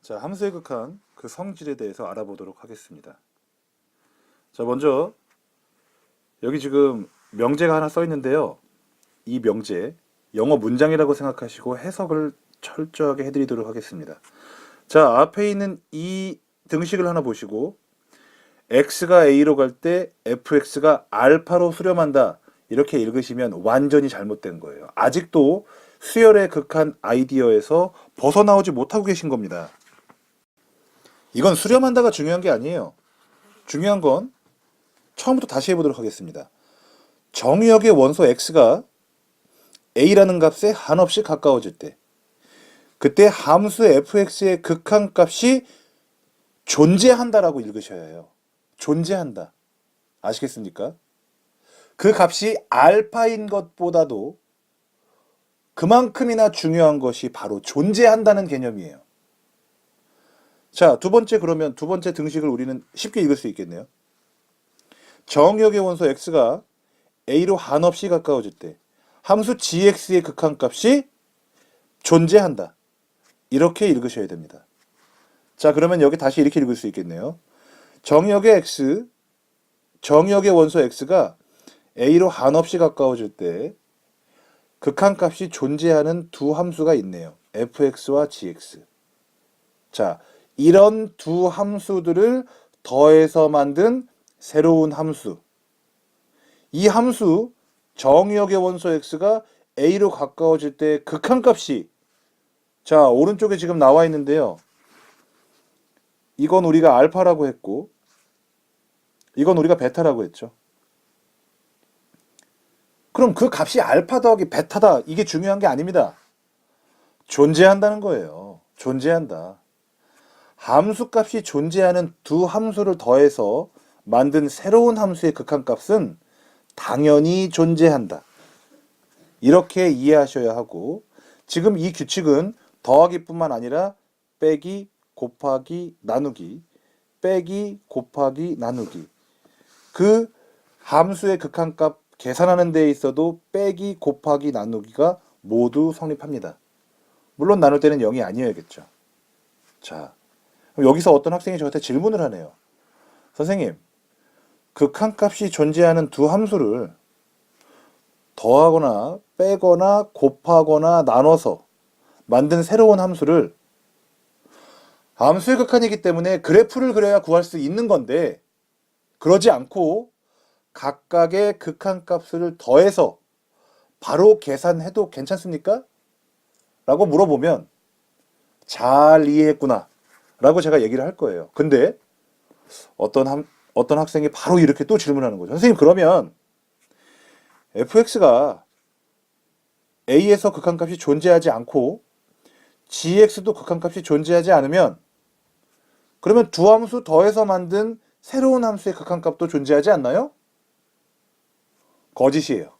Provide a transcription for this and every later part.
자, 함수의 극한 그 성질에 대해서 알아보도록 하겠습니다. 자, 먼저 여기 지금 명제가 하나 써 있는데요. 이 명제 영어 문장이라고 생각하시고 해석을 철저하게 해드리도록 하겠습니다. 자, 앞에 있는 이 등식을 하나 보시고 x가 a로 갈 때 fx가 알파로 수렴한다 이렇게 읽으시면 완전히 잘못된 거예요. 아직도 수열의 극한 아이디어에서 벗어나오지 못하고 계신 겁니다. 이건 수렴한다가 중요한 게 아니에요. 중요한 건 처음부터 다시 해보도록 하겠습니다. 정의역의 원소 x가 a라는 값에 한없이 가까워질 때 그때 함수 fx의 극한값이 존재한다라고 읽으셔야 해요. 존재한다. 아시겠습니까? 그 값이 알파인 것보다도 그만큼이나 중요한 것이 바로 존재한다는 개념이에요. 자, 그러면 두 번째 등식을 우리는 쉽게 읽을 수 있겠네요. 정의역의 원소 x가 a로 한없이 가까워질 때 함수 gx의 극한값이 존재한다. 이렇게 읽으셔야 됩니다. 자, 그러면 여기 다시 이렇게 읽을 수 있겠네요. 정의역의 원소 x가 a로 한없이 가까워질 때 극한값이 존재하는 두 함수가 있네요. fx와 gx. 자, 이런 두 함수들을 더해서 만든 새로운 함수. 이 함수 정의역의 원소 x가 a로 가까워질 때 극한값이, 자, 오른쪽에 지금 나와 있는데요. 이건 우리가 알파라고 했고 이건 우리가 베타라고 했죠. 그럼 그 값이 알파 더하기 베타다, 이게 중요한 게 아닙니다. 존재한다는 거예요. 존재한다. 함수값이 존재하는 두 함수를 더해서 만든 새로운 함수의 극한값은 당연히 존재한다. 이렇게 이해하셔야 하고, 지금 이 규칙은 더하기뿐만 아니라 빼기, 곱하기, 나누기, 빼기, 곱하기, 나누기. 그 함수의 극한값 계산하는 데에 있어도 빼기, 곱하기, 나누기가 모두 성립합니다. 물론 나눌 때는 0이 아니어야겠죠. 자, 그럼 여기서 어떤 학생이 저한테 질문을 하네요. 선생님, 극한값이 존재하는 두 함수를 더하거나 빼거나 곱하거나 나눠서 만든 새로운 함수를, 함수의 극한이기 때문에 그래프를 그려야 구할 수 있는 건데, 그러지 않고 각각의 극한값을 더해서 바로 계산해도 괜찮습니까? 라고 물어보면 잘 이해했구나 라고 제가 얘기를 할 거예요. 근데 어떤 학생이 바로 이렇게 또 질문하는 거죠. 선생님, 그러면 fx가 a에서 극한값이 존재하지 않고 gx도 극한값이 존재하지 않으면 그러면 두 함수 더해서 만든 새로운 함수의 극한값도 존재하지 않나요? 거짓이에요.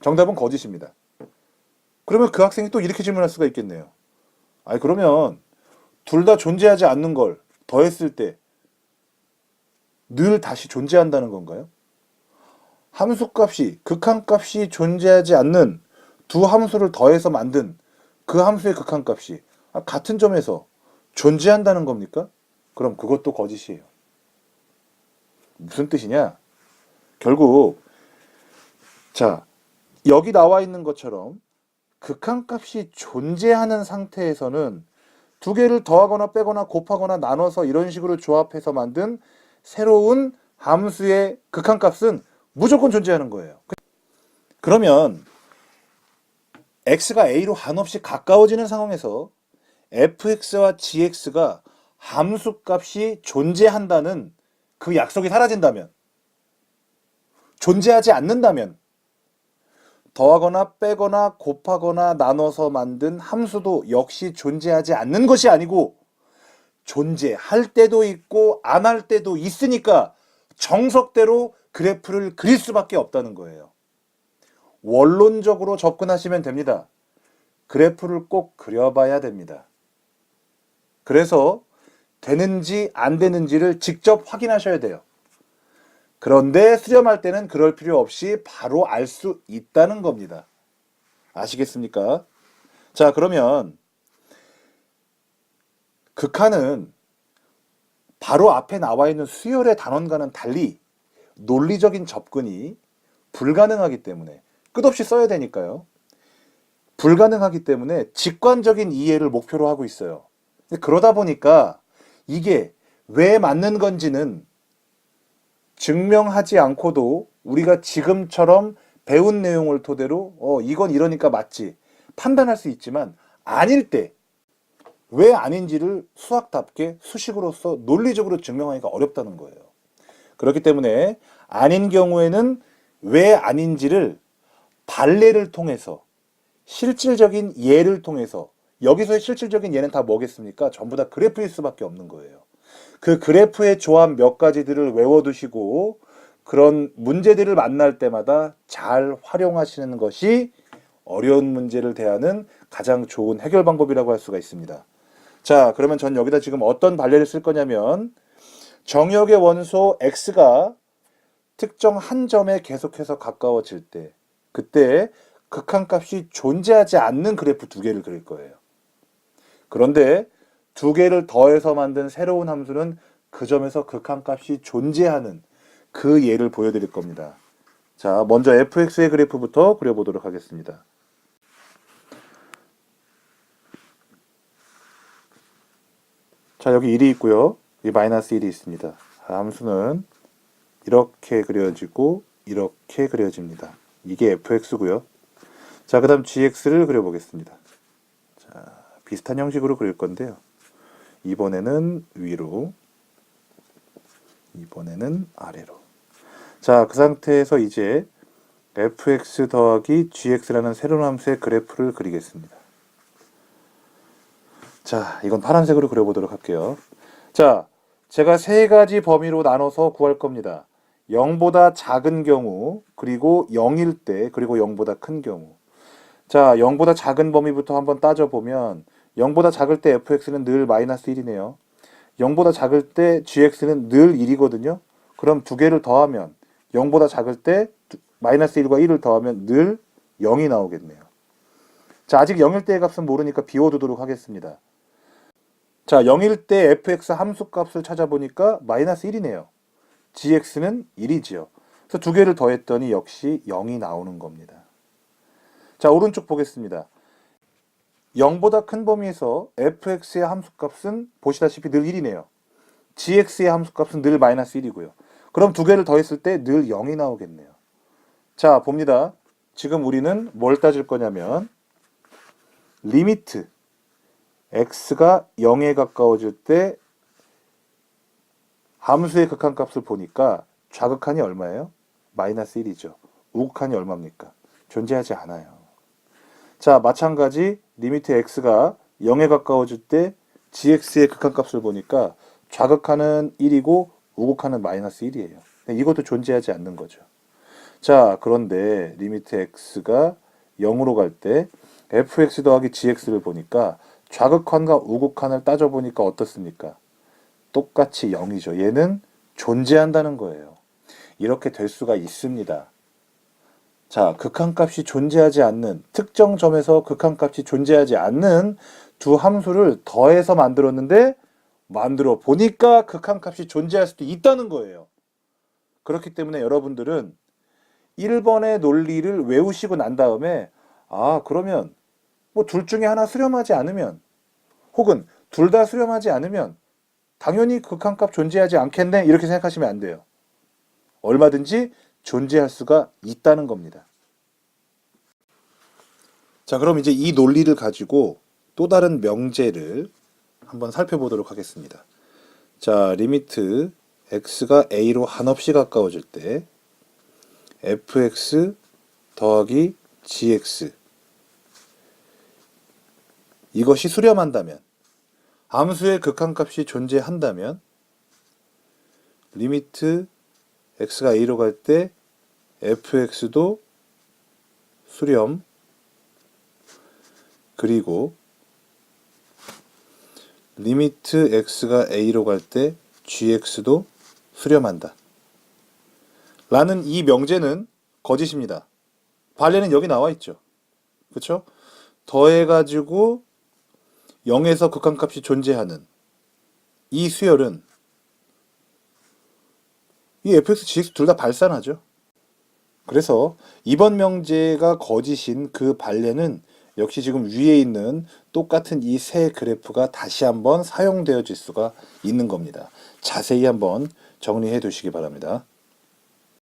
정답은 거짓입니다. 그러면 그 학생이 또 이렇게 질문할 수가 있겠네요. 아니, 그러면 둘 다 존재하지 않는 걸 더했을 때 늘 다시 존재한다는 건가요? 함수값이, 극한값이 존재하지 않는 두 함수를 더해서 만든 그 함수의 극한값이 같은 점에서 존재한다는 겁니까? 그럼 그것도 거짓이에요. 무슨 뜻이냐? 결국, 자, 여기 나와 있는 것처럼 극한값이 존재하는 상태에서는 두 개를 더하거나 빼거나 곱하거나 나눠서 이런 식으로 조합해서 만든 새로운 함수의 극한값은 무조건 존재하는 거예요. 그러면 x가 a로 한없이 가까워지는 상황에서 fx와 gx가 함수값이 존재한다는 그 약속이 사라진다면, 존재하지 않는다면 더하거나 빼거나 곱하거나 나눠서 만든 함수도 역시 존재하지 않는 것이 아니고 존재할 때도 있고 안 할 때도 있으니까 정석대로 그래프를 그릴 수밖에 없다는 거예요. 원론적으로 접근하시면 됩니다. 그래프를 꼭 그려봐야 됩니다. 그래서 되는지 안 되는지를 직접 확인하셔야 돼요. 그런데 수렴할 때는 그럴 필요 없이 바로 알 수 있다는 겁니다. 아시겠습니까? 자, 그러면 극한은 바로 앞에 나와 있는 수열의 단원과는 달리 논리적인 접근이 불가능하기 때문에, 끝없이 써야 되니까요. 불가능하기 때문에 직관적인 이해를 목표로 하고 있어요. 그러다 보니까 이게 왜 맞는 건지는 증명하지 않고도 우리가 지금처럼 배운 내용을 토대로 이건 이러니까 맞지 판단할 수 있지만, 아닐 때 왜 아닌지를 수학답게 수식으로서 논리적으로 증명하기가 어렵다는 거예요. 그렇기 때문에 아닌 경우에는 왜 아닌지를 발례를 통해서, 실질적인 예를 통해서, 여기서의 실질적인 예는 다 뭐겠습니까? 전부 다 그래프일 수밖에 없는 거예요. 그 그래프의 조합 몇 가지들을 외워두시고 그런 문제들을 만날 때마다 잘 활용하시는 것이 어려운 문제를 대하는 가장 좋은 해결 방법이라고 할 수가 있습니다. 자, 그러면 전 여기다 지금 어떤 발례를 쓸 거냐면, 정역의 원소 x가 특정 한 점에 계속해서 가까워질 때, 그때 극한값이 존재하지 않는 그래프 두 개를 그릴 거예요. 그런데 두 개를 더해서 만든 새로운 함수는 그 점에서 극한값이 존재하는 그 예를 보여드릴 겁니다. 자, 먼저 fx의 그래프부터 그려보도록 하겠습니다. 자, 여기 1이 있고요. 이 마이너스 1이 있습니다. 함수는 이렇게 그려지고 이렇게 그려집니다. 이게 fx고요. 자, 그 다음 gx를 그려보겠습니다. 자, 비슷한 형식으로 그릴 건데요. 이번에는 위로, 이번에는 아래로. 자, 그 상태에서 이제 fx 더하기 gx라는 새로운 함수의 그래프를 그리겠습니다. 자, 이건 파란색으로 그려보도록 할게요. 자, 제가 세 가지 범위로 나눠서 구할 겁니다. 0보다 작은 경우, 그리고 0일 때, 그리고 0보다 큰 경우. 자, 0보다 작은 범위부터 한번 따져보면 0보다 작을 때 fx는 늘 마이너스 1이네요. 0보다 작을 때 gx는 늘 1이거든요. 그럼 두 개를 더하면 0보다 작을 때 마이너스 1과 1을 더하면 늘 0이 나오겠네요. 자, 아직 0일 때의 값은 모르니까 비워두도록 하겠습니다. 자, 0일 때 fx 함수값을 찾아보니까 마이너스 1이네요. gx는 1이지요. 그래서 두 개를 더했더니 역시 0이 나오는 겁니다. 자, 오른쪽 보겠습니다. 0보다 큰 범위에서 fx의 함수값은 보시다시피 늘 1이네요. gx의 함수값은 늘 마이너스 1이고요. 그럼 두 개를 더했을 때 늘 0이 나오겠네요. 자, 봅니다. 지금 우리는 뭘 따질 거냐면 리미트 x가 0에 가까워질 때 함수의 극한값을 보니까 좌극한이 얼마예요? 마이너스 1이죠. 우극한이 얼마입니까? 존재하지 않아요. 자, 마찬가지 리미트 x가 0에 가까워질 때 gx의 극한값을 보니까 좌극한은 1이고 우극한은 마이너스 1이에요. 이것도 존재하지 않는 거죠. 자, 그런데 리미트 x가 0으로 갈 때 fx 더하기 gx를 보니까 좌극한과 우극한을 따져보니까 어떻습니까? 똑같이 0이죠. 얘는 존재한다는 거예요. 이렇게 될 수가 있습니다. 자, 극한값이 존재하지 않는, 특정 점에서 극한값이 존재하지 않는 두 함수를 더해서 만들었는데 만들어 보니까 극한값이 존재할 수도 있다는 거예요. 그렇기 때문에 여러분들은 1번의 논리를 외우시고 난 다음에 그러면 뭐 둘 중에 하나 수렴하지 않으면, 혹은 둘 다 수렴하지 않으면 당연히 극한값 존재하지 않겠네, 이렇게 생각하시면 안 돼요. 얼마든지 존재할 수가 있다는 겁니다. 자, 그럼 이제 이 논리를 가지고 또 다른 명제를 한번 살펴보도록 하겠습니다. 자, 리미트 x가 a로 한없이 가까워질 때 fx 더하기 gx, 이것이 수렴한다면, 함수의 극한값이 존재한다면 리미트 x가 a로 갈 때 fx도 수렴, 그리고 리미트 x가 a로 갈 때 gx도 수렴한다 라는 이 명제는 거짓입니다. 발례는 여기 나와 있죠. 그렇죠? 더해가지고 0에서 극한값이 존재하는, 이 수열은 이 fx, gx 둘 다 발산하죠. 그래서 이번 명제가 거짓인 그 반례는 역시 지금 위에 있는 똑같은 이 세 그래프가 다시 한번 사용되어질 수가 있는 겁니다. 자세히 한번 정리해 두시기 바랍니다.